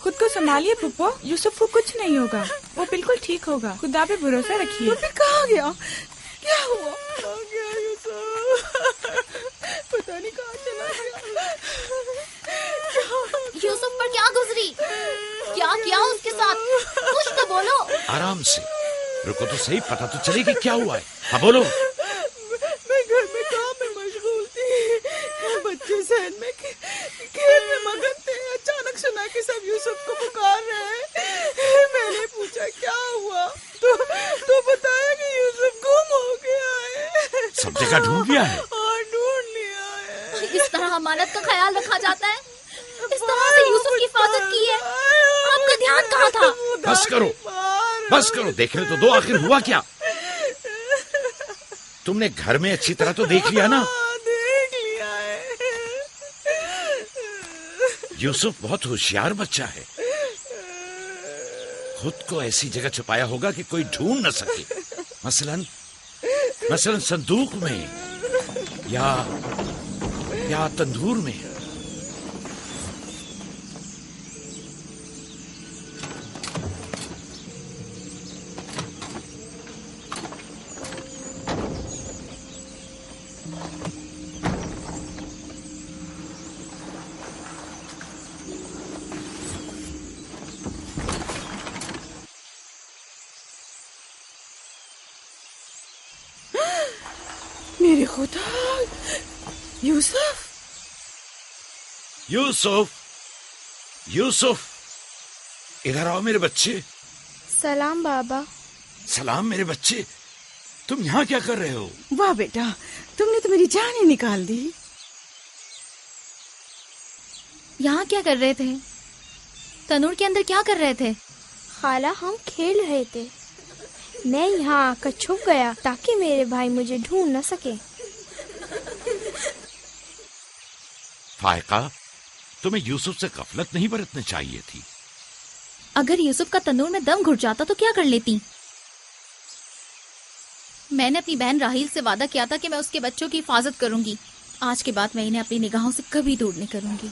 खुद को संभालिए पुप्पो, यूसुफ को कुछ नहीं होगा, वो बिल्कुल ठीक होगा, खुदा पे भरोसा रखिए। तो फिर कहाँ गया? क्या हुआ? कहाँ गया यूसुफ? पता नहीं कहाँ चला गया। यूसुफ पर क्या गुजरी? क्या किया उसके साथ? कुछ तो बोलो। आराम से, रुको तो सही, पता तो चले कि क्या हुआ है। हाँ बोलो। मैं घर में काम में मशगूल थी, बच्चे सहन में खेल में मगन थे। अचानक सुना कि सब यूसुफ को पुकार रहे हैं। मैंने पूछा क्या हुआ, तो बताया कि यूसुफ गुम हो गया है। सब जगह ढूंढ लिया है? हाँ, ढूंढ लिया है। इस तरह अमानत का ख्याल रखा जाता है? इस तरह से यूसुफ की हिफाजत की है? आपका ध्यान कहाँ था? बस करो, बस करो, देख रहे तो दो, आखिर हुआ क्या? तुमने घर में अच्छी तरह तो देख लिया ना? देख लिया है। यूसुफ बहुत होशियार बच्चा है, खुद को ऐसी जगह छुपाया होगा कि कोई ढूंढ न सके। मसलन संदूक में या तंदूर में। मेरे खुदा, यूसुफ! यूसुफ, यूसुफ, इधर आओ मेरे बच्चे। सलाम बाबा। सलाम मेरे बच्चे, तुम यहाँ क्या कर रहे हो? वाह बेटा, तुमने तो मेरी जान ही निकाल दी। यहाँ क्या कर रहे थे? तनूर के अंदर क्या कर रहे थे? खाला, हम खेल रहे थे। मैं यहाँ आकर छुप गया ताकि मेरे भाई मुझे ढूंढ न सके। फायका, तुम्हें यूसुफ से गफलत नहीं बरतनी चाहिए थी। अगर यूसुफ का तनूर में दम घुट जाता तो क्या कर लेती? मैंने अपनी बहन राहील से वादा किया था कि मैं उसके बच्चों की हिफाजत करूंगी। आज के बाद मैं इन्हें अपनी निगाहों से कभी दूर नहीं करूंगी।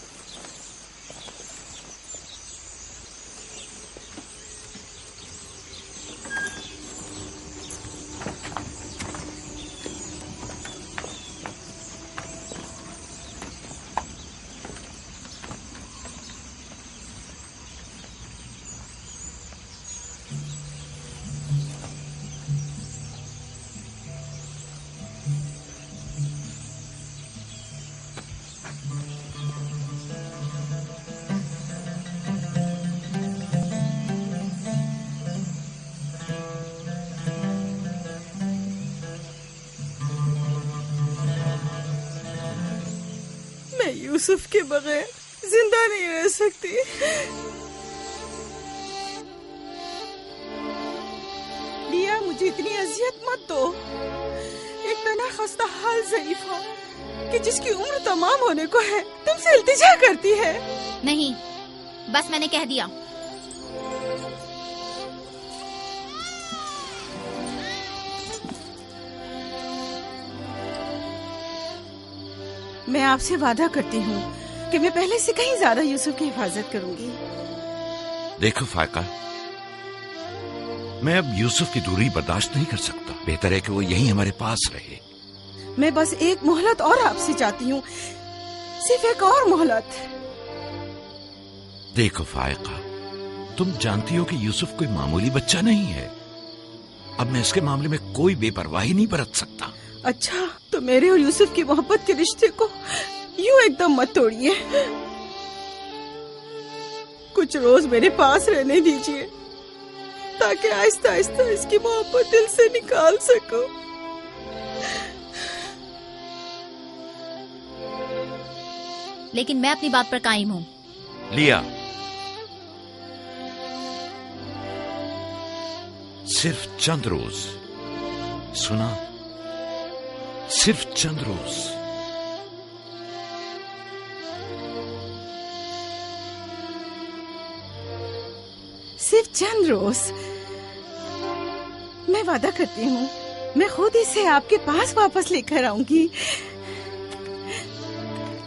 मैं यूसुफ के बगैर जिंदा नहीं रह सकती। लिया, मुझे इतनी अजियत मत दो। एक तना खस्ता हाल ज़रीफ़ा कि जिसकी उम्र तमाम होने को है तुमसे इल्तिजा करती है। नहीं, बस मैंने कह दिया। मैं आपसे वादा करती हूँ कि मैं पहले से कहीं ज्यादा यूसुफ की हिफाजत करूंगी। देखो फायका, मैं अब यूसुफ की दूरी बर्दाश्त नहीं कर सकता। बेहतर है कि वो यहीं हमारे पास रहे। मैं बस एक मोहलत और आपसे चाहती हूँ, सिर्फ एक और मोहलत। देखो फायका, तुम जानती हो कि यूसुफ कोई मामूली बच्चा नहीं है। अब मैं इसके मामले में कोई बेपरवाही नहीं बरत सकता। अच्छा, तो मेरे और यूसुफ की मोहब्बत के रिश्ते को यूं एकदम मत तोड़िए। कुछ रोज मेरे पास रहने दीजिए ताकि आहिस्ता आहिस्ता इसकी मोहब्बत दिल से निकाल सकूं। लेकिन मैं अपनी बात पर कायम हूँ। लिया, सिर्फ चंद रोज, सुना, सिर्फ चंद रोज। सिर्फ चंद रोज। मैं वादा करती हूँ, मैं खुद इसे आपके पास वापस लेकर आऊंगी।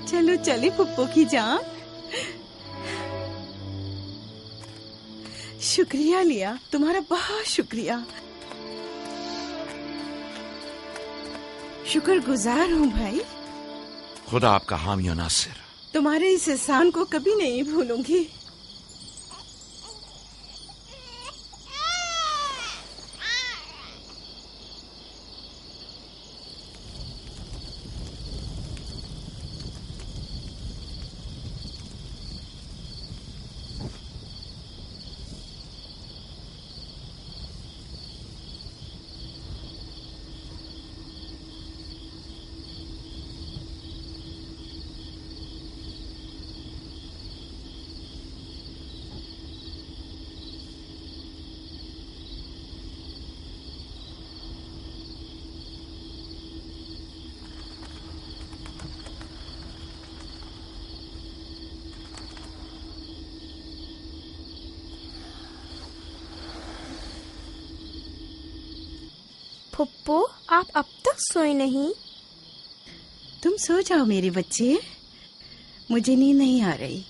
चलो चले पुप्पो की जान। شکریہ لیا، تمہارا بہت شکریہ، شکر گزار ہوں بھائی. خدا آپ کا حامی و ناصر. تمہارے اس احسان کو کبھی نہیں بھولوں گی. پھپھو آپ اب تک سوئے نہیں؟ تم سو جاؤ میرے بچے، مجھے نیند نہیں آ رہی.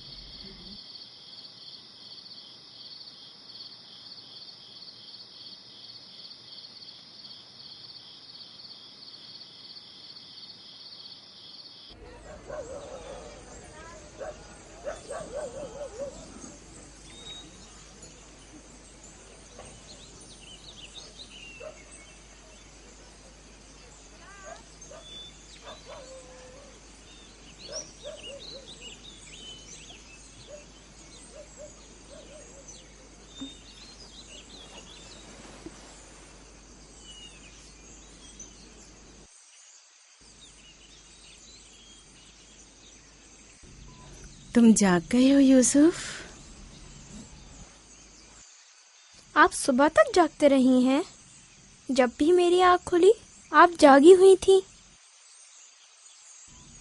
تم جاگ گئے ہو یوسف؟ آپ صبح تک جاگتے رہی ہیں؟ جب بھی میری آنکھ کھلی آپ جاگی ہوئی تھی.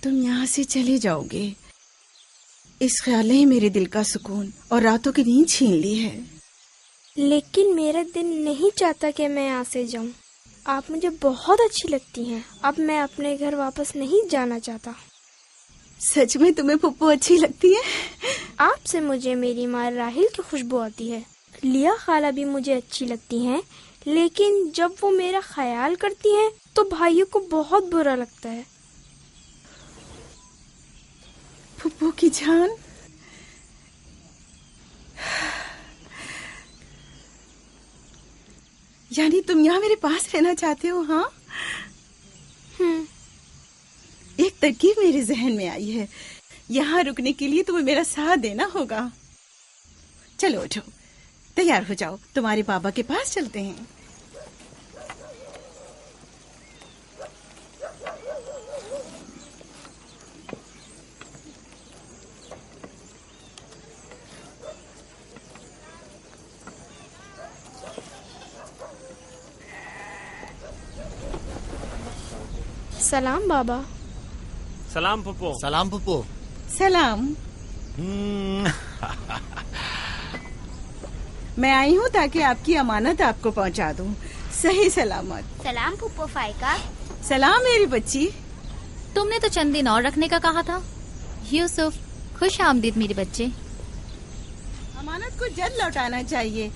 تم یہاں سے چلے جاؤ گے، اس خیال نے ہی میرے دل کا سکون اور راتوں کی نیند چھین لی ہے. لیکن میرا دل نہیں چاہتا کہ میں یہاں سے جاؤں. آپ مجھے بہت اچھی لگتی ہیں. اب میں اپنے گھر واپس نہیں جانا چاہتا. سچ میں تمہیں پھپھو اچھی لگتی ہے؟ آپ سے مجھے میری ماں راحیل کی خوشبو آتی ہے. لیا خالہ بھی مجھے اچھی لگتی ہیں، لیکن جب وہ میرا خیال کرتی ہیں تو بھائیوں کو بہت برا لگتا ہے. پھپھو کی جان، یعنی تم یہاں میرے پاس رہنا چاہتے ہو؟ ہاں، ایک ترکیب میرے ذہن میں آئی ہے. یہاں رکنے کے لیے تمہیں میرا ساتھ دینا ہوگا. چلو اٹھو، تیار ہو جاؤ، تمہارے بابا کے پاس چلتے ہیں. سلام بابا. سلام پھپھو. سلام پھپھو. سلام. میں آئی ہوں تاکہ آپ کی امانت آپ کو پہنچا دوں صحیح سلامت. سلام پھپھو فائقہ. سلام میری بچی. تم نے تو چند دن اور رکھنے کا کہا تھا. یوسف، خوش آمدید میرے بچے. امانت کو جلد لوٹانا چاہیے.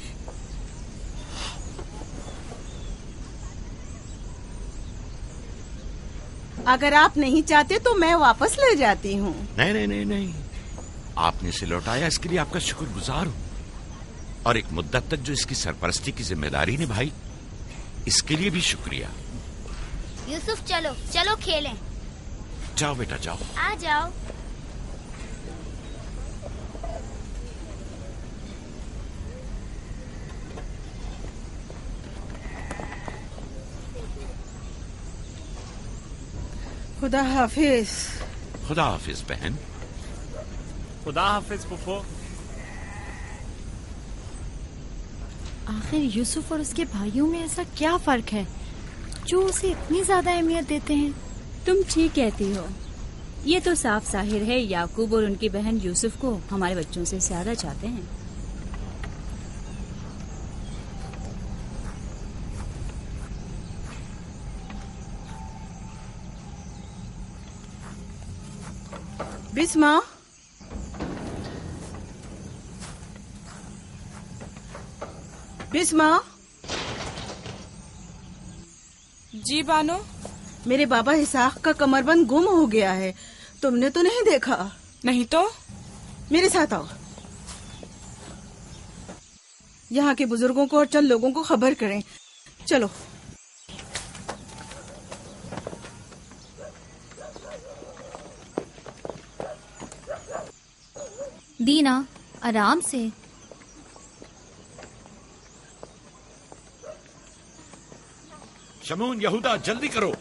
اگر آپ نہیں چاہتے تو میں واپس لے جاتی ہوں. نہیں نہیں نہیں نہیں، آپ نے اسے لوٹایا، اس کے لیے آپ کا شکر گزار ہوں. اور ایک مدت تک جو اس کی سرپرستی کی ذمہ داری نبھائی، اس کے لیے بھی شکریہ. یوسف چلو چلو کھیلیں. جاؤ بیٹا جاؤ. آ جاؤ. خدا حافظ. خدا حافظ بہن. خدا حافظ پھپھو. آخر یوسف اور اس کے بھائیوں میں ایسا کیا فرق ہے جو اسے اتنی زیادہ اہمیت دیتے ہیں؟ تم ٹھیک کہتی ہو. یہ تو صاف ظاہر ہے یعقوب اور ان کی بہن یوسف کو ہمارے بچوں سے زیادہ چاہتے ہیں. بسما، बिस्मा। जी बानो। मेरे बाबा इसाक का कमरबंद गुम हो गया है, तुमने तो नहीं देखा? नहीं तो। मेरे साथ आओ, यहाँ के बुजुर्गों को और चंद लोगों को खबर करें। चलो। दीना, आराम से। शमून, यहूदा, जल्दी करो।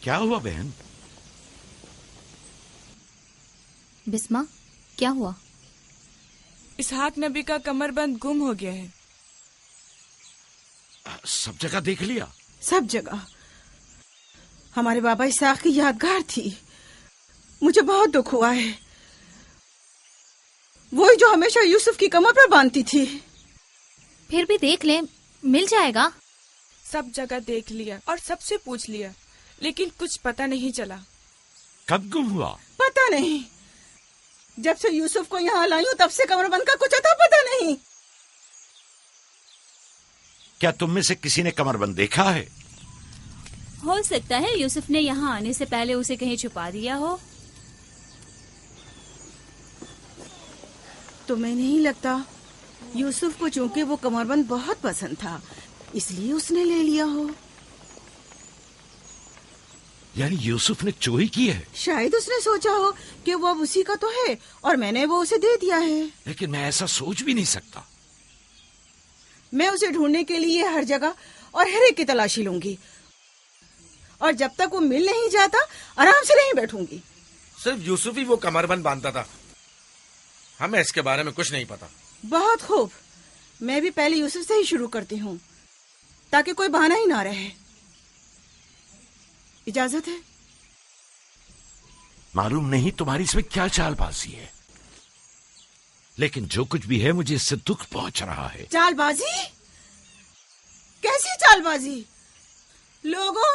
क्या हुआ बहन? बिस्मा, क्या हुआ? इसहाक नबी का कमरबंद गुम हो गया है। सब जगह देख लिया? सब जगह। हमारे बाबा इसाक की यादगार थी। मुझे बहुत दुख हुआ है। वही जो हमेशा यूसुफ की कमर पर बांधती थी। फिर भी देख ले, मिल जाएगा। सब जगह देख लिया और सबसे पूछ लिया, लेकिन कुछ पता नहीं चला। कब गुम हुआ? पता नहीं। जब से यूसुफ को यहाँ लाई हूँ तब से कमरबंद का कुछ अता पता नहीं। क्या तुम में से किसी ने कमरबंद देखा है? हो सकता है यूसुफ ने यहाँ आने से पहले उसे कहीं छुपा दिया हो। तुम्हें नहीं लगता यूसुफ को चूंकि वो कमरबंद बहुत पसंद था इसलिए उसने ले लिया हो? यानी यूसुफ ने चोरी की है? शायद उसने सोचा हो कि वो अब उसी का तो है और मैंने वो उसे दे दिया है। लेकिन मैं ऐसा सोच भी नहीं सकता। मैं उसे ढूंढने के लिए हर जगह और हर एक की तलाशी लूंगी, और जब तक वो मिल नहीं जाता आराम से नहीं बैठूंगी। सिर्फ यूसुफ ही वो कमरबंद बांधता था, हमें इसके बारे में कुछ नहीं पता। बहुत खूब। मैं भी पहले यूसुफ से ही शुरू करती हूँ ताकि कोई बहाना ही ना रहे। इजाजत है? मालूम नहीं तुम्हारी इसमें क्या चालबाजी है, लेकिन जो कुछ भी है मुझे इससे दुख पहुंच रहा है। चालबाजी? कैसी चालबाजी? लोगों,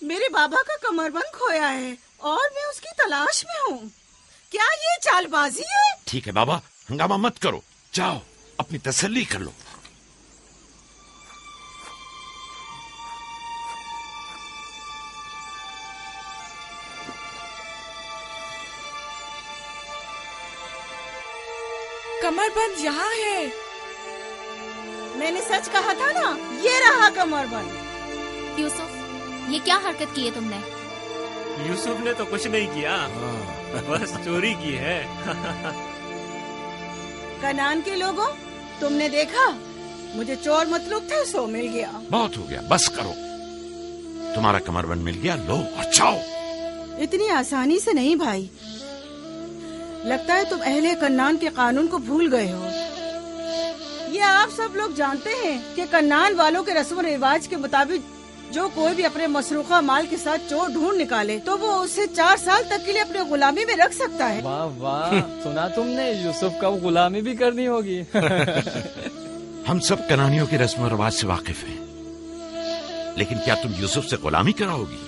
मेरे बाबा का कमरबंद खोया है और मैं उसकी तलाश में हूँ। क्या ये चालबाजी है? ठीक है बाबा, हंगामा मत करो, जाओ अपनी तसल्ली कर लो। कमरबंद यहाँ है। मैंने सच कहा था ना, ये रहा कमरबंद। यूसुफ, ये क्या हरकत की है तुमने? यूसुफ ने तो कुछ नहीं किया, बस चोरी की है। कनान के लोगों, तुमने देखा, मुझे चोर मतलूब था, सो मिल गया। बहुत हो गया, बस करो। तुम्हारा कमरबंद मिल गया, लो और जाओ। इतनी आसानी से नहीं भाई। लगता है तुम अहले कन्नान के कानून को भूल गए हो। ये आप सब लोग जानते हैं कि कन्नान वालों के रस्म रिवाज के मुताबिक जो कोई भी अपने मसरूखा माल के साथ चोर ढूंढ निकाले तो वो उसे 4 साल तक के लिए अपने गुलामी में रख सकता है। वाह वाह, सुना तुमने, यूसुफ का गुलामी भी करनी होगी। हम सब कनानियों के रस्म रिवाज से वाकिफ हैं, लेकिन क्या तुम यूसुफ से गुलामी कराओगी?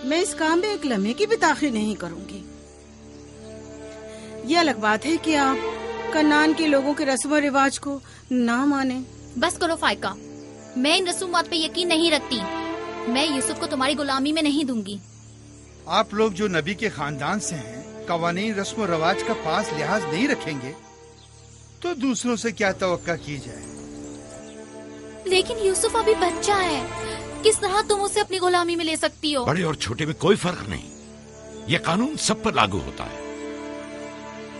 मैं इस काम में एक लम्हे की भी ताखीर नहीं करूंगी। ये अलग बात है कि आप कन्नान के लोगों के रस्म रिवाज को ना माने। बस करो फाइका, मैं इन रसूमात पे यकीन नहीं रखती। मैं यूसुफ को तुम्हारी गुलामी में नहीं दूंगी। आप लोग जो नबी के खानदान से हैं, कवानीन रस्म रवाज का पास लिहाज नहीं रखेंगे तो दूसरों से क्या तवक्का की जाए। लेकिन यूसुफ अभी बच्चा है, किस तरह तुम उसे अपनी गुलामी में ले सकती हो? बड़े और छोटे में कोई फर्क नहीं, ये कानून सब पर लागू होता है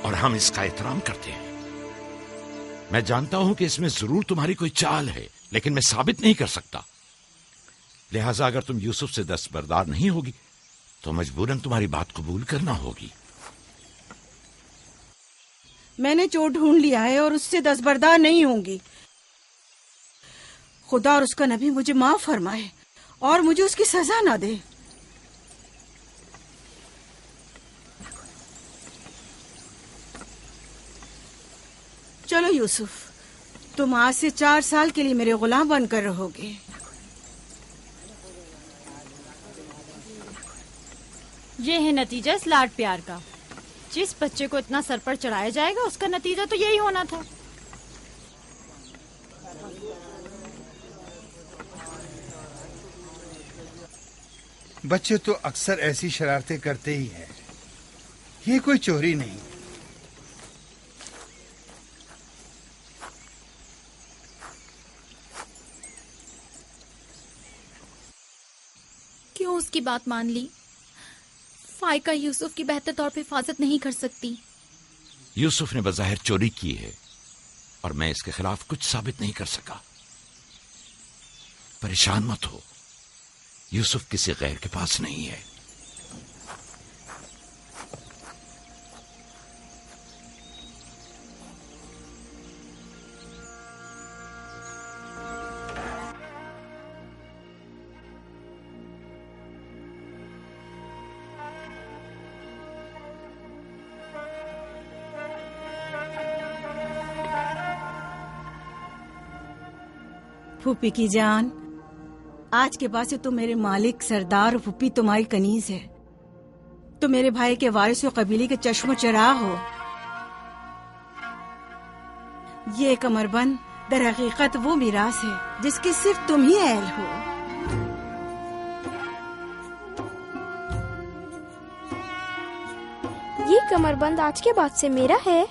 और हम इसका एहतराम करते हैं। मैं जानता हूं कि इसमें जरूर तुम्हारी कोई चाल है, लेकिन मैं साबित नहीं कर सकता। लिहाजा अगर तुम यूसुफ से दस्तबरदार नहीं होगी तो मजबूरन तुम्हारी बात कबूल करना होगी। मैंने चोर ढूंढ लिया है और उससे दस्तबरदार नहीं होंगी। खुदा और उसका नबी मुझे माफ फरमाए और मुझे उसकी सजा ना दे। चलो यूसुफ, तुम आज से 4 साल के लिए मेरे गुलाम बनकर रहोगे। ये है नतीजा इस लाड प्यार का। जिस बच्चे को इतना सर पर चढ़ाया जाएगा उसका नतीजा तो यही होना था। बच्चे तो अक्सर ऐसी शरारतें करते ही हैं। ये कोई चोरी नहीं। क्यों उसकी बात मान ली? फाइका यूसुफ की बेहतर तौर पे हिफाजत नहीं कर सकती। यूसुफ ने बज़ाहिर चोरी की है और मैं इसके खिलाफ कुछ साबित नहीं कर सका। परेशान मत हो, यूसुफ किसी गैर के पास नहीं है। फूफी की जान, आज के बाद से तुम मेरे मालिक सरदार और फूफी तुम्हारी कनीज है। तुम मेरे भाई के वारिस और कबीले के चश्मो चराग हो। ये कमरबंद दर हकीकत वो मिरास है जिसकी सिर्फ तुम ही अहल हो। ये कमरबंद आज के बाद से मेरा है।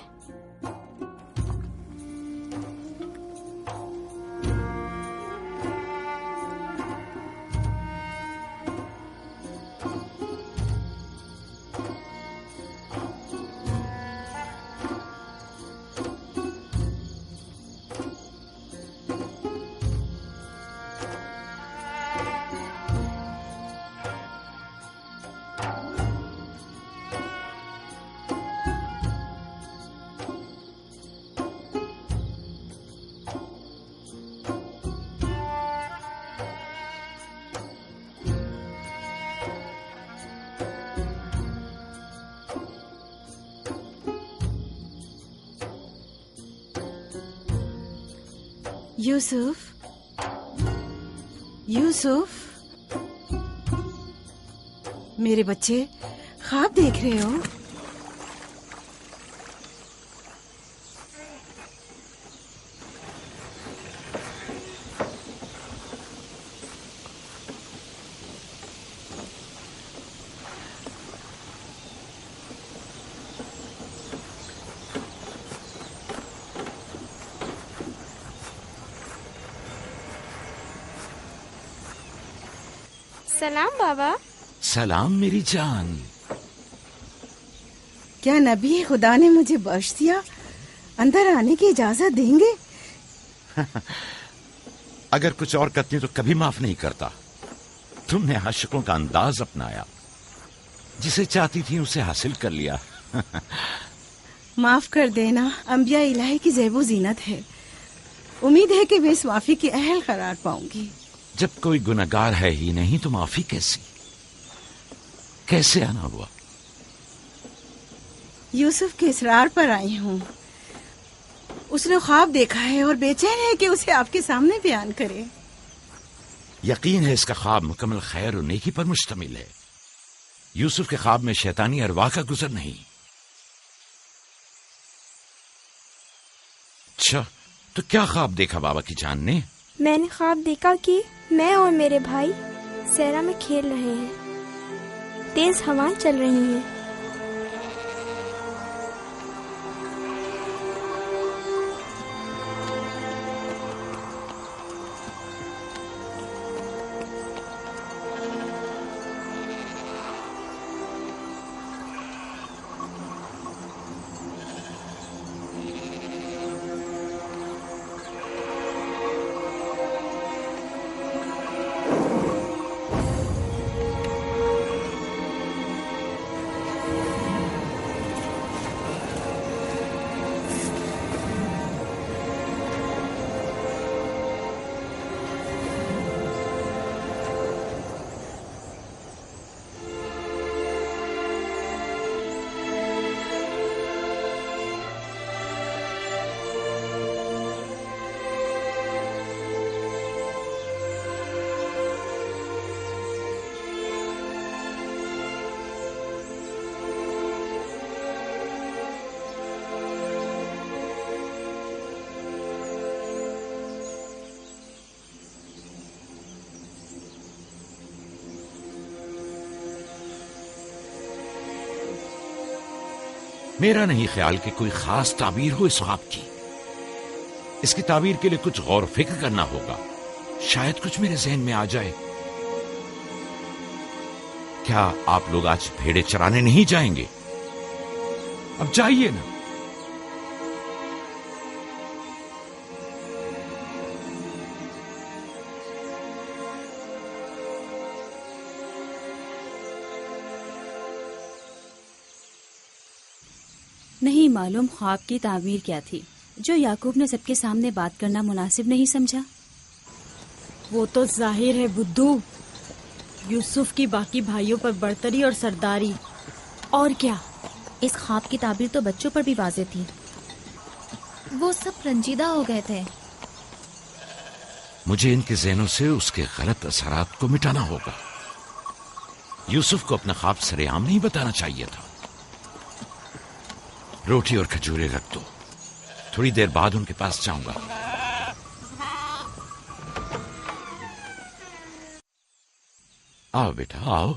यूसुफ, यूसुफ, मेरे बच्चे ख्वाब देख रहे हो? सलाम बाबा। सलाम मेरी जान। क्या नबी खुदा ने मुझे बख्श दिया? अंदर आने की इजाजत देंगे? अगर कुछ और करती तो कभी माफ नहीं करता। तुमने आशिकों का अंदाज अपनाया, जिसे चाहती थी उसे हासिल कर लिया। माफ कर देना अंबिया इलाही की ज़ेबो जीनत है। उम्मीद है कि मैं इस माफी की अहल करार पाऊंगी। जब कोई गुनहगार है ही नहीं तो माफी कैसी? कैसे आना हुआ? यूसुफ के इसरार पर आई हूँ। उसने ख्वाब देखा है और बेचैन है कि उसे आपके सामने बयान करे। यकीन है इसका ख्वाब मुकम्मल खैर और नेकी पर मुश्तमिल है। यूसुफ के ख्वाब में शैतानी अरवाह का गुजर नहीं। अच्छा, तो क्या ख्वाब देखा बाबा की जान ने? मैंने ख्वाब देखा कि मैं और मेरे भाई सहरा में खेल रहे हैं। तेज हवाएं चल रही हैं। میرا نہیں خیال کہ کوئی خاص تعبیر ہو اس خواب کی. اس کی تعبیر کے لیے کچھ غور و فکر کرنا ہوگا. شاید کچھ میرے ذہن میں آ جائے. کیا آپ لوگ آج بھیڑے چرانے نہیں جائیں گے؟ اب جائیے نا. نہیں معلوم خواب کی تعبیر کیا تھی جو یعقوب نے سب کے سامنے بات کرنا مناسب نہیں سمجھا. وہ تو ظاہر ہے بدھو، یوسف کی باقی بھائیوں پر برتری اور سرداری. اور کیا؟ اس خواب کی تعبیر تو بچوں پر بھی واضح تھی. وہ سب رنجیدہ ہو گئے تھے. مجھے ان کے ذہنوں سے اس کے غلط اثرات کو مٹانا ہوگا. یوسف کو اپنا خواب سر عام نہیں بتانا چاہیے تھا. روٹی اور کھجورے رکھ دو، تھوڑی دیر بعد ان کے پاس جاؤں گا. آؤ بیٹا آؤ.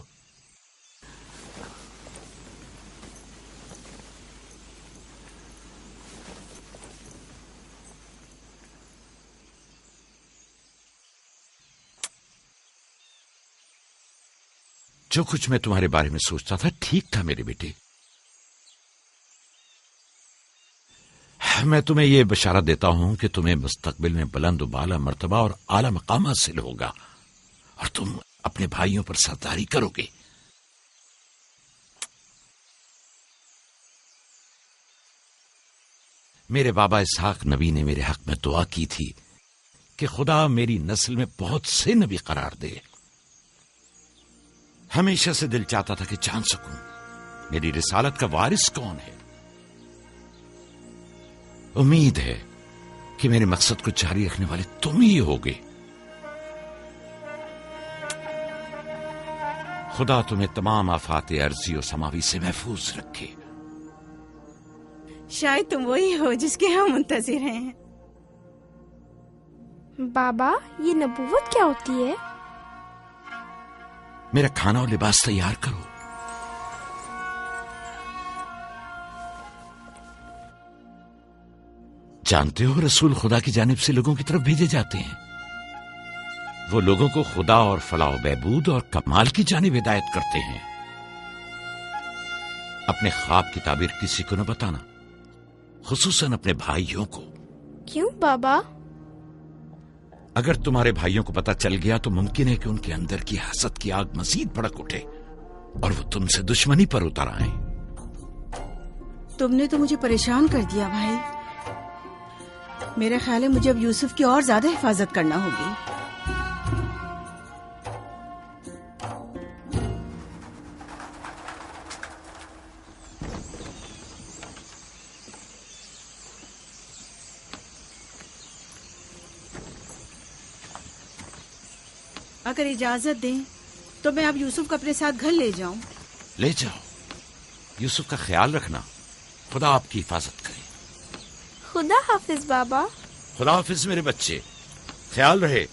جو کچھ میں تمہارے بارے میں سوچتا تھا ٹھیک تھا میرے بیٹے. میں تمہیں یہ بشارت دیتا ہوں کہ تمہیں مستقبل میں بلند و بالا مرتبہ اور اعلی مقام حاصل ہوگا اور تم اپنے بھائیوں پر سرداری کرو گے. میرے بابا اسحاق نبی نے میرے حق میں دعا کی تھی کہ خدا میری نسل میں بہت سے نبی قرار دے. ہمیشہ سے دل چاہتا تھا کہ جان سکوں میری رسالت کا وارث کون ہے. امید ہے کہ میرے مقصد کو جاری رکھنے والے تم ہی ہوگے. خدا تمہیں تمام آفات ارضی و سماوی سے محفوظ رکھے. شاید تم وہی ہو جس کے ہم منتظر ہیں. بابا یہ نبوت کیا ہوتی ہے؟ میرا کھانا اور لباس تیار کرو. جانتے ہو رسول خدا کی جانب سے لوگوں کی طرف بھیجے جاتے ہیں. وہ لوگوں کو خدا اور فلاح و بہبود اور کمال کی جانب ہدایت کرتے ہیں. اپنے خواب کی تعبیر کسی کو نہ بتانا، خصوصاً اپنے بھائیوں کو. کیوں بابا؟ اگر تمہارے بھائیوں کو پتہ چل گیا تو ممکن ہے کہ ان کے اندر کی حسد کی آگ مزید بھڑک اٹھے اور وہ تم سے دشمنی پر اتر آئیں. تم نے تو مجھے پریشان کر دیا بھائی. میرا خیال ہے مجھے اب یوسف کی اور زیادہ حفاظت کرنا ہوگی. اگر اجازت دیں تو میں اب یوسف کو اپنے ساتھ گھر لے جاؤں. لے جاؤ. یوسف کا خیال رکھنا. خدا آپ کی حفاظت کرے. خدا حافظ بابا. خدا حافظ میرے بچے. خیال رہے.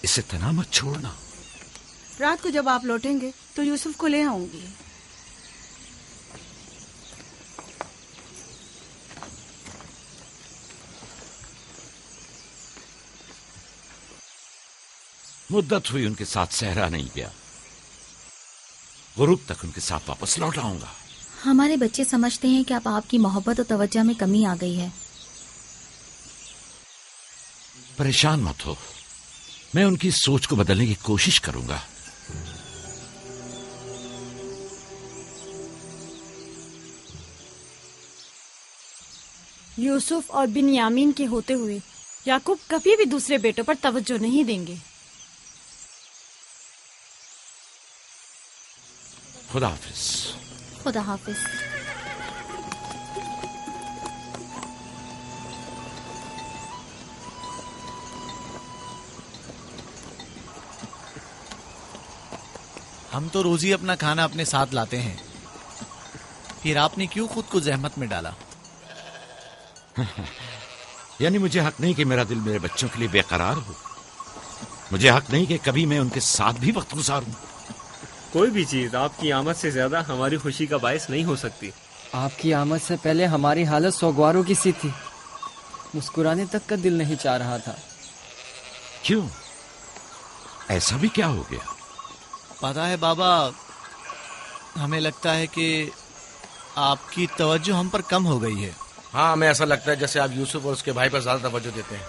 اسے تنہا مت چھوڑنا. رات کو جب آپ لوٹیں گے تو یوسف کو لے آؤں گی. مدت ہوئی ان کے ساتھ صحرا نہیں گیا. غروب تک ان کے ساتھ واپس لوٹ آؤں گا. ہمارے بچے سمجھتے ہیں کہ اب آپ کی محبت اور توجہ میں کمی آ گئی ہے. پریشان مت ہو، میں ان کی سوچ کو بدلنے کی کوشش کروں گا. یوسف اور بنیامین کے ہوتے ہوئے یعقوب کبھی بھی دوسرے بیٹوں پر توجہ نہیں دیں گے. خدا حافظ. خدا حافظ. ہم تو روز ہی اپنا کھانا اپنے ساتھ لاتے ہیں، پھر آپ نے کیوں خود کو زحمت میں ڈالا؟ یعنی مجھے حق نہیں کہ میرا دل میرے بچوں کے لیے بے قرار ہو. مجھے حق نہیں کہ کبھی میں ان کے ساتھ بھی وقت گزاروں. کوئی بھی چیز آپ کی آمد سے زیادہ ہماری خوشی کا باعث نہیں ہو سکتی. آپ کی آمد سے پہلے ہماری حالت سوگواروں کی سی تھی. مسکرانے تک کا دل نہیں چاہ رہا تھا. کیوں؟ ایسا بھی کیا ہو گیا؟ پتا ہے بابا، ہمیں لگتا ہے کہ آپ کی توجہ ہم پر کم ہو گئی ہے. ہاں، ہمیں ایسا لگتا ہے جیسے آپ یوسف اور اس کے بھائی پر زیادہ توجہ دیتے ہیں.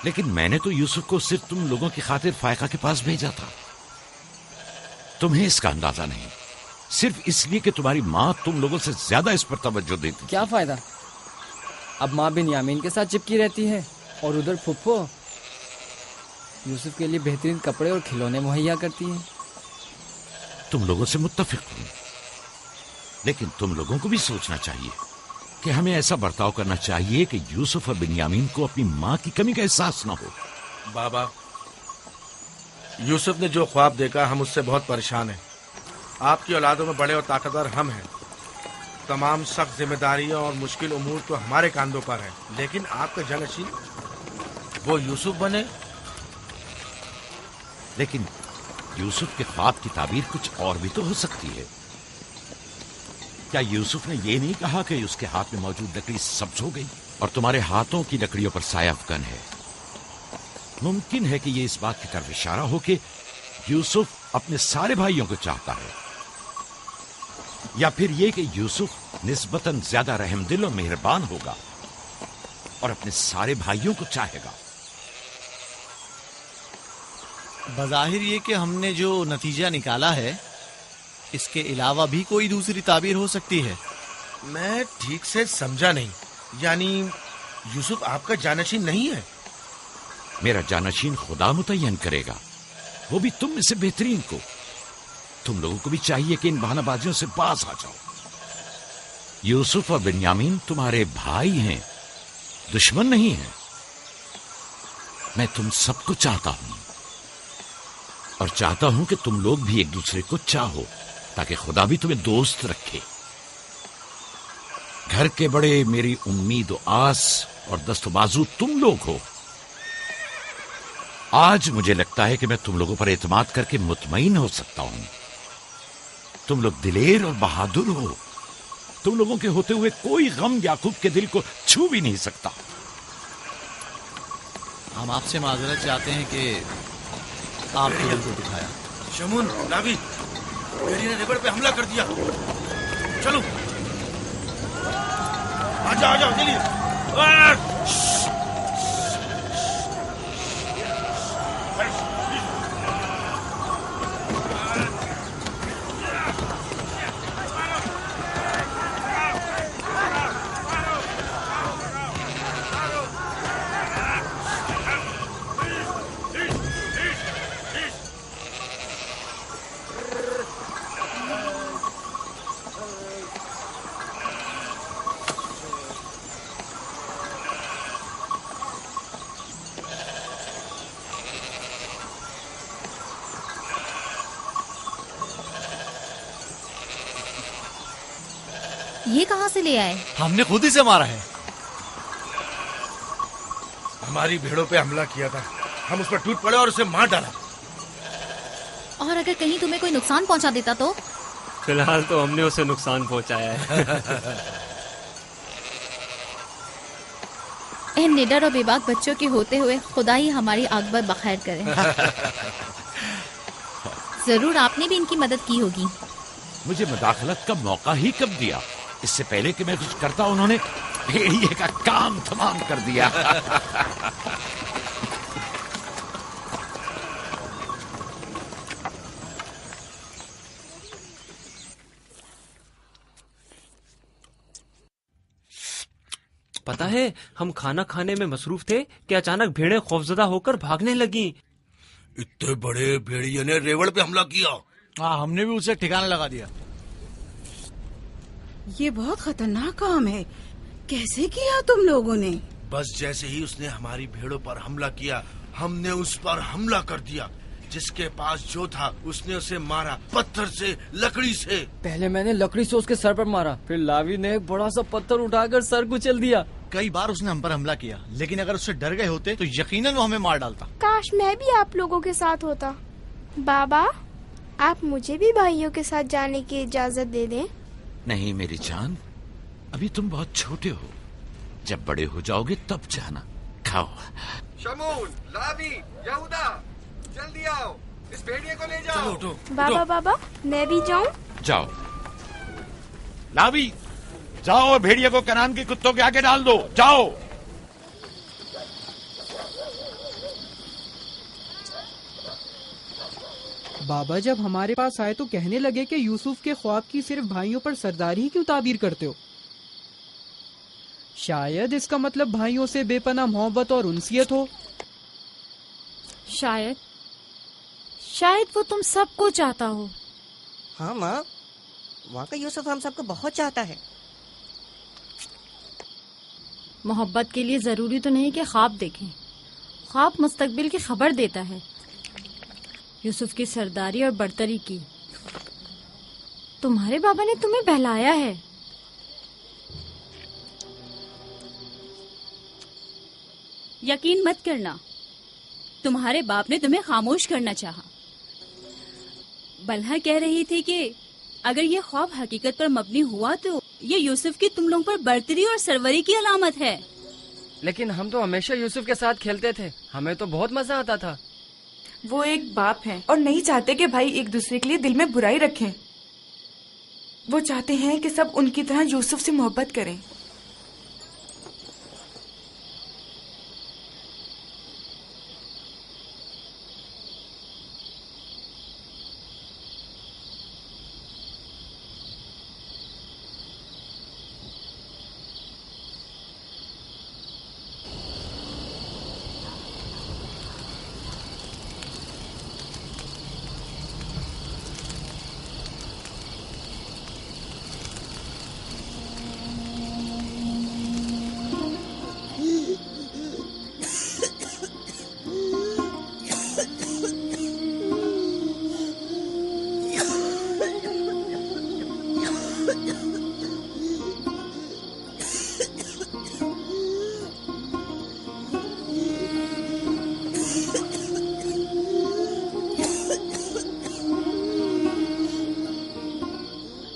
لیکن میں نے تو یوسف کو صرف تم لوگوں کی خاطر فائقہ کے پاس بھیجا تھا. تمہیں اس کا اندازہ نہیں، صرف اس لیے کہ تمہاری ماں تم لوگوں سے زیادہ اس پر توجہ دیتی. کیا فائدہ؟ اب ماں بنیامین کے ساتھ چپکی رہتی ہے اور ادھر پھپھو یوسف کے لیے بہترین کپڑے اور کھلونے مہیا کرتی ہیں. تم لوگوں سے متفق ہوں، لیکن تم لوگوں کو بھی سوچنا چاہیے کہ ہمیں ایسا برتاؤ کرنا چاہیے کہ یوسف اور بنیامین کو اپنی ماں کی کمی کا احساس نہ ہو. بابا، یوسف نے جو خواب دیکھا ہم اس سے بہت پریشان ہیں. آپ کی اولادوں میں بڑے اور طاقتور ہم ہیں. تمام سخت ذمہ داریاں اور مشکل امور تو ہمارے کاندھوں پر ہیں، لیکن آپ کا جانشین وہ یوسف بنے. لیکن یوسف کے خواب کی تعبیر کچھ اور بھی تو ہو سکتی ہے. کیا یوسف نے یہ نہیں کہا کہ اس کے ہاتھ میں موجود لکڑی سبز ہو گئی اور تمہارے ہاتھوں کی لکڑیوں پر سایہ افغان ہے؟ ممکن ہے کہ یہ اس بات کی طرف اشارہ ہو کہ یوسف اپنے سارے بھائیوں کو چاہتا ہے، یا پھر یہ کہ یوسف نسبتاً زیادہ رحم دل اور مہربان ہوگا اور اپنے سارے بھائیوں کو چاہے گا. بظاہر یہ کہ ہم نے جو نتیجہ نکالا ہے اس کے علاوہ بھی کوئی دوسری تعبیر ہو سکتی ہے. میں ٹھیک سے سمجھا نہیں. یعنی یوسف آپ کا جانشین نہیں ہے؟ میرا جانشین خدا متعین کرے گا، وہ بھی تم میں سے بہترین کو. تم لوگوں کو بھی چاہیے کہ ان بہانہ بازیوں سے باز آ جاؤ. یوسف اور بنیامین تمہارے بھائی ہیں، دشمن نہیں ہیں. میں تم سب کو چاہتا ہوں اور چاہتا ہوں کہ تم لوگ بھی ایک دوسرے کو چاہو تاکہ خدا بھی تمہیں دوست رکھے. گھر کے بڑے میری امید و آس اور دست و بازو تم لوگ ہو. آج مجھے لگتا ہے کہ میں تم لوگوں پر اعتماد کر کے مطمئن ہو سکتا ہوں. تم لوگ دلیر اور بہادر ہو. تم لوگوں کے ہوتے ہوئے کوئی غم یعقوب کے دل کو چھو بھی نہیں سکتا. ہم آپ سے معذرت چاہتے ہیں کہ آپ کے دل کو دکھایا. شمون، لاوی، میری نے ریبڑ پہ حملہ کر دیا. چلو آ جاؤ چلیے. یہ کہاں سے لے آئے؟ ہم نے خود ہی سے مارا ہے. ہماری بھیڑوں پہ حملہ کیا تھا، ہم اس پر ٹوٹ پڑے اور اسے مار ڈالا. اور اگر کہیں تمہیں کوئی نقصان پہنچا دیتا تو؟ فی الحال تو ہم نے اسے نقصان پہنچایا ہے. ان نڈر اور بے باک بچوں کے ہوتے ہوئے خدا ہی ہماری عاقبت بخیر کرے. ضرور آپ نے بھی ان کی مدد کی ہوگی. مجھے مداخلت کا موقع ہی کب دیا؟ اس سے پہلے کہ میں کچھ کرتا انہوں نے بھیڑیے کا کام تمام کر دیا. پتا ہے ہم کھانا کھانے میں مصروف تھے کہ اچانک بھیڑیں خوفزدہ ہو کر بھاگنے لگیں. اتنے بڑے بھیڑیے نے ریوڑ پہ حملہ کیا. ہاں، ہم نے بھی اسے ٹھکانا لگا دیا. یہ بہت خطرناک کام ہے. کیسے کیا تم لوگوں نے؟ بس جیسے ہی اس نے ہماری بھیڑوں پر حملہ کیا ہم نے اس پر حملہ کر دیا. جس کے پاس جو تھا اس نے اسے مارا، پتھر سے، لکڑی سے. پہلے میں نے لکڑی سے اس کے سر پر مارا، پھر لاوی نے ایک بڑا سا پتھر اٹھا کر سر کچل دیا. کئی بار اس نے ہم پر حملہ کیا، لیکن اگر اس سے ڈر گئے ہوتے تو یقیناً وہ ہمیں مار ڈالتا. کاش میں بھی آپ لوگوں کے ساتھ ہوتا. بابا، آپ مجھے بھی بھائیوں کے ساتھ جانے کی اجازت دے دیں. नहीं मेरी जान, अभी तुम बहुत छोटे हो, जब बड़े हो जाओगे तब जाना। खाओ। शमून, लावी, यहूदा, जल्दी आओ, इस भेड़िए को ले जाओ। चलो उठो। बाबा बाबा मैं भी जाऊं? जाओ। लावी, जाओ और भेड़िए को कनान के कुत्तों के आगे डाल दो। जाओ। बाबा जब हमारे पास आए तो कहने लगे कि यूसुफ के ख्वाब की सिर्फ भाइयों पर सरदारी ही क्यों ताबीर करते हो? शायद इसका मतलब भाइयों से बेपनाह मोहब्बत और उनसियत हो। शायद वो तुम सबको चाहता हो। हाँ माँ, वाकई यूसुफ हम सबको बहुत चाहता है। मोहब्बत के लिए जरूरी तो नहीं कि ख्वाब देखें, ख्वाब मुस्तकबिल की खबर देता है। यूसुफ की सरदारी और बर्तरी की तुम्हारे बाबा ने तुम्हें बहलाया है। यकीन मत करना, तुम्हारे बाप ने तुम्हें खामोश करना चाहा। बलहा कह रही थी कि अगर ये ख्वाब हकीकत पर मबनी हुआ तो ये यूसुफ की तुम लोगों पर बर्तरी और सरवरी की अलामत है। लेकिन हम तो हमेशा यूसुफ के साथ खेलते थे, हमें तो बहुत मजा आता था। वो एक बाप हैं और नहीं चाहते कि भाई एक दूसरे के लिए दिल में बुराई रखें। वो चाहते हैं कि सब उनकी तरह यूसुफ से मोहब्बत करें।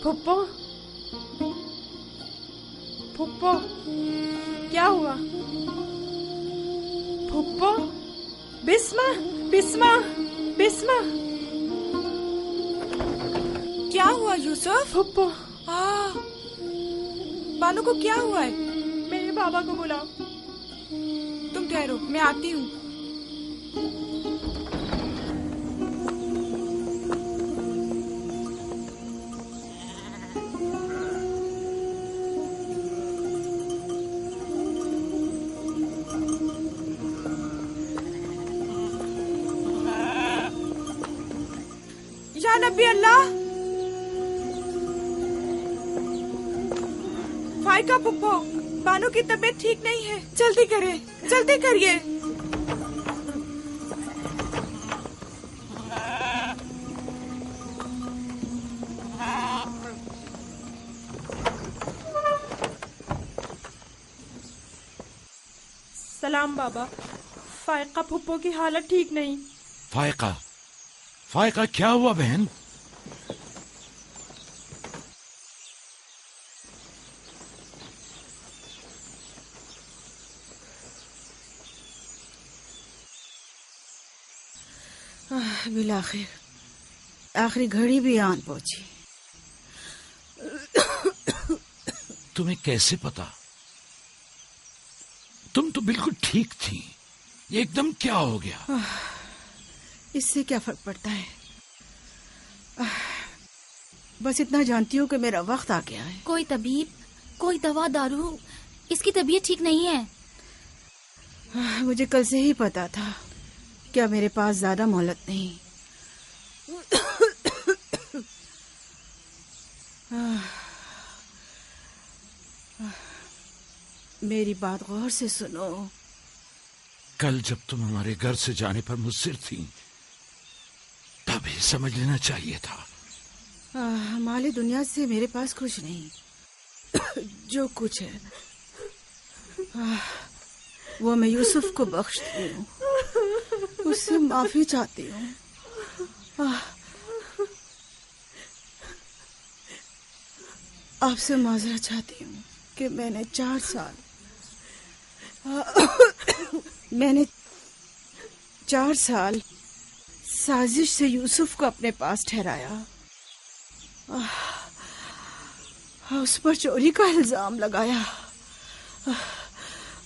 फुप्पो, फुप्पो, क्या हुआ? फुप्पो, बिस्मा, बिस्मा, बिस्मा। क्या हुआ यूसुफ? फुप्पो, बानू को क्या हुआ है? मेरे बाबा को बुलाओ। तुम ठहरो, मैं आती हूँ। या नबी अल्लाह, फाइका पुप्पो, बानू की तबीयत ठीक नहीं है, जल्दी करें, जल्दी करिए। सलाम बाबा, फाइका पुप्पो की हालत ठीक नहीं। फायका, फायका क्या हुआ बहन? बिलाखिर आखिरी घड़ी भी आन पहुंची। तुम्हें कैसे पता? तुम तो बिल्कुल ठीक थी, ये एकदम क्या हो गया? इससे क्या फर्क पड़ता है? बस इतना जानती हूँ कि मेरा वक्त आ गया है। कोई तबीब, कोई दवा दारू, इसकी तबीयत ठीक नहीं है। मुझे कल से ही पता था, क्या मेरे पास ज्यादा मोहलत नहीं। मेरी बात गौर से सुनो। कल जब तुम हमारे घर से जाने पर मुस्सिर थी, तभी समझ लेना चाहिए था। माली दुनिया से मेरे पास कुछ नहीं। जो कुछ है वो मैं यूसुफ को बख्शती हूँ, उससे माफी चाहती हूँ। آپ سے معذرت چاہتی ہوں کہ میں نے 4 سال سازش سے یوسف کو اپنے پاس ٹھہرایا، اس پر چوری کا الزام لگایا۔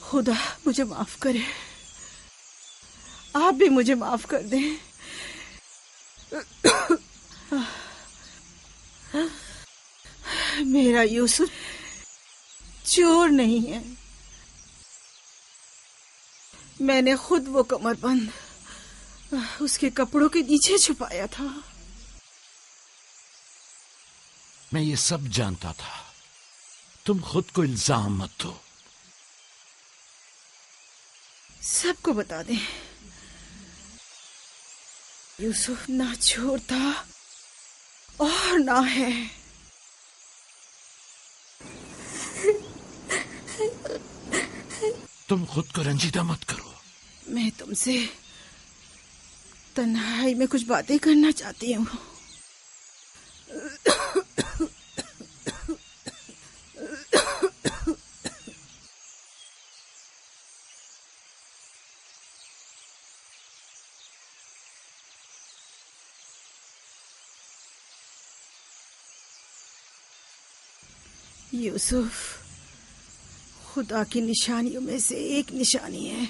خدا مجھے معاف کرے، آپ بھی مجھے معاف کر دیں۔ میرا یوسف چور نہیں ہے، میں نے خود وہ کمر بند اس کے کپڑوں کے نیچے چھپایا تھا۔ میں یہ سب جانتا تھا، تم خود کو الزام مت دو۔ سب کو بتا دیں، یوسف نہ چور تھا اور نہ ہے۔ تم خود کو رنجیدہ مت کرو۔ میں تم سے تنہائی میں کچھ باتیں کرنا چاہتی ہوں۔ یوسف خدا کی نشانیوں میں سے ایک نشانی ہے۔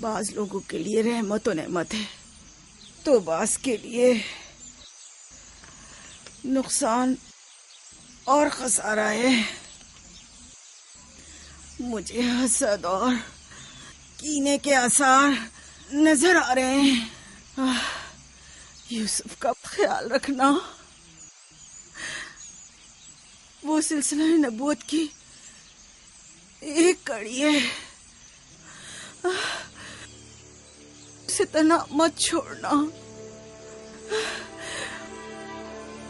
بعض لوگوں کے لیے رحمت و نعمت ہے تو بعض کے لیے نقصان اور خسارہ ہے۔ مجھے حسد اور کینے کے آثار نظر آ رہے ہیں۔ یوسف کا خیال رکھنا، وہ سلسلہ نبوت کی ایک کڑی ہے، اسے تنہا مت چھوڑنا۔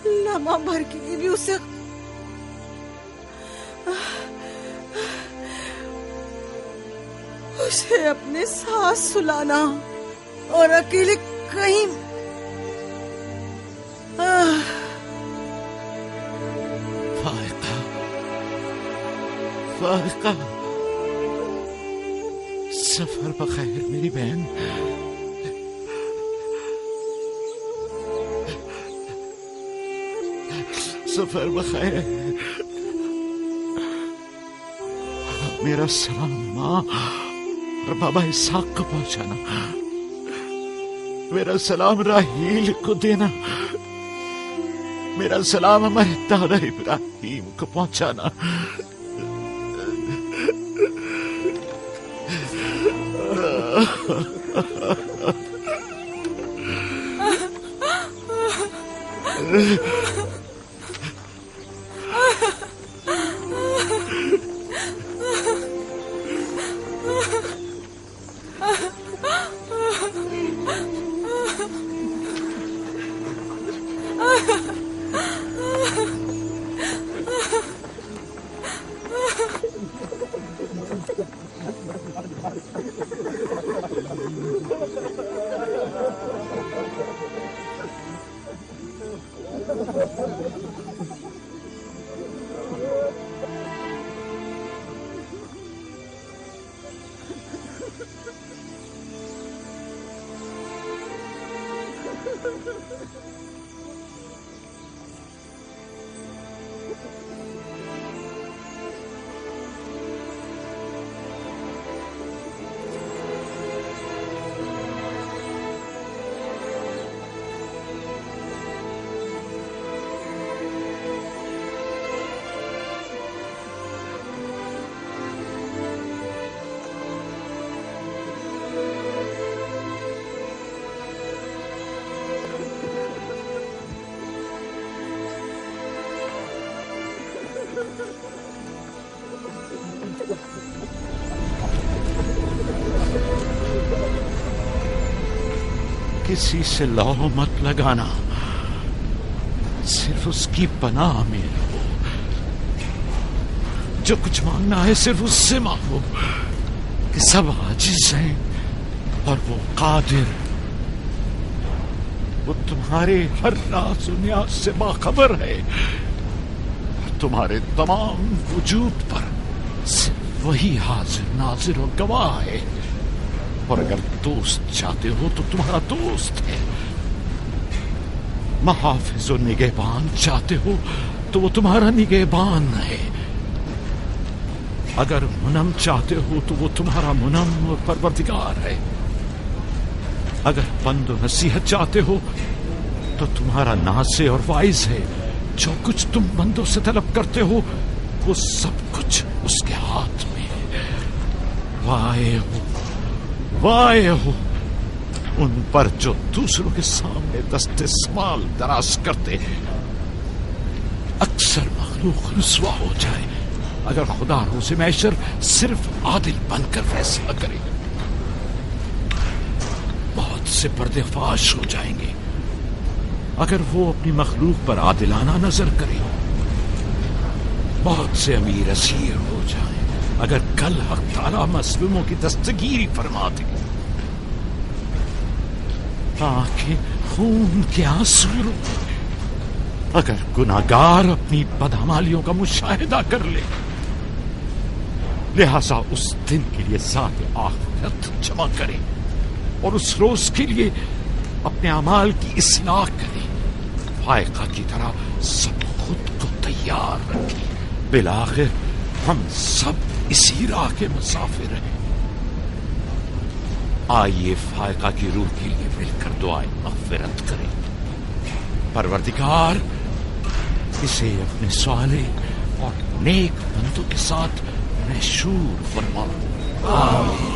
لمحہ بھر کے لیے بھی اسے اپنے ساتھ سلانا اور اکیلے کہیں فائقہ، سفر بخیر میری بہن۔ سفر بخیر۔ میرا سلام ماں اور بابا اسحاق کو پہنچانا، میرا سلام راہیل کو دینا، میرا سلام ہمارے دادا ابراہیم کو پہنچانا۔ کسی سے لو مت لگانا، صرف اس کی پناہ میں رہو۔ جو کچھ مانگنا ہے صرف اس سے مانگو کہ سب عاجز ہیں اور وہ قادر، وہ تمہارے ہر راز و نیاز سے باخبر ہے اور तुम्हारे तमाम वजूद पर सिर्फ वही हाजिर नाजिर और गवाह है। और अगर दोस्त चाहते हो तो तुम्हारा दोस्त है, महाफिज और निगहबान चाहते हो तो वो तुम्हारा निगहबान है, अगर मुनम चाहते हो तो वो तुम्हारा मुनम और परवरदिगार है, अगर बंद और नसीहत चाहते हो तो तुम्हारा नासे और वाइज है। जो कुछ तुम बंदों से तलब करते हो वो सब कुछ उसके हाथ में है। वाए हो उन पर जो दूसरों के सामने दस्ते सवाल दराज करते हैं। अक्सर मखलूक रुस्वा हो जाए अगर खुदा रोज़े महशर सिर्फ आदिल बनकर फैसला करे। बहुत से पर्देफाश हो जाएंगे अगर वो अपनी मखलूक पर आदिलाना नजर करे। बहुत से अमीर असीर हो जाएं अगर कल हक ताला मजलूमों की दस्तगीरी फरमा दे। आंखें खून के आंसू रोए अगर गुनाहगार अपनी बदअमालियों का मुशाहिदा कर ले। लिहाजा उस दिन के लिए ज़ात आखिरत जमा करे और उस रोज के लिए अपने अमाल की इस्लाह करे। फायका की तरह सब खुद को तैयार रखे। बिलाखिर हम सब इसी राह के मुसाफिर हैं। आइए फायका की रूह के लिए मिलकर दुआए मग़फ़िरत करें। परवरदिगार इसे अपने साले और नेक बंदों के साथ महशूर फरमा। आमीन।